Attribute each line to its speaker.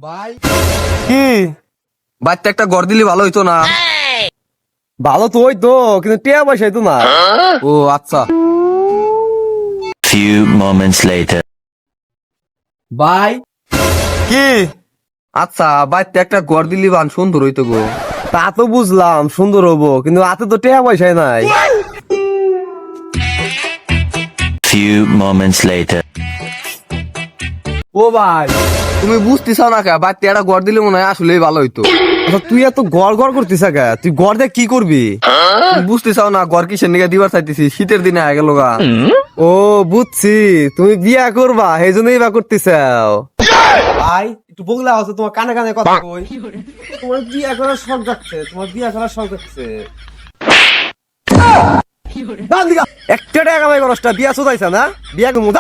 Speaker 1: ভাই
Speaker 2: কি
Speaker 1: বাচ্চা একটা ঘর দিলে ভালো হইতো না?
Speaker 2: ভালো তো হইতো, কিন্তু টিয়া পয়সা হইতো না।
Speaker 1: ও আচ্ছা।
Speaker 3: Few moments later.
Speaker 1: ভাই
Speaker 2: কি
Speaker 1: আচ্ছা, বাচ্চা একটা ঘর দিলি বান সুন্দর হইতো গো।
Speaker 2: তা তো বুঝলাম সুন্দর হবো, কিন্তু হাতে তো টিয়া পয়সাই নাই।
Speaker 3: Few moments later.
Speaker 2: ও ভাই,
Speaker 1: তুমি বুঝতেছ না কে? বাচ্চা একটা ঘর দিলে মনে হয় আসলেই ভালো হইতো।
Speaker 2: আচ্ছা তুই এত গড় গড় করতিস কে? তুই গড় দিয়ে কি করবি?
Speaker 1: তুমি বুঝতেছ না ঘর কিসের নিকে দিবার চাইতেছি? শীতের দিনে আগে গেল গা।
Speaker 2: ও বুঝছি, তুমি বিয়া করবা সেই জন্যই বা করতেছাও। ভাই একটু বগলা আছে, তোমার কানে কানে কথা কই। তোমার বিয়া করার শখ যাচ্ছে, তোমার বিয়া করার শখ যাচ্ছে। একটা টাকা কামাই করস না, বিয়া চোদাইছা না? বিয়া করবো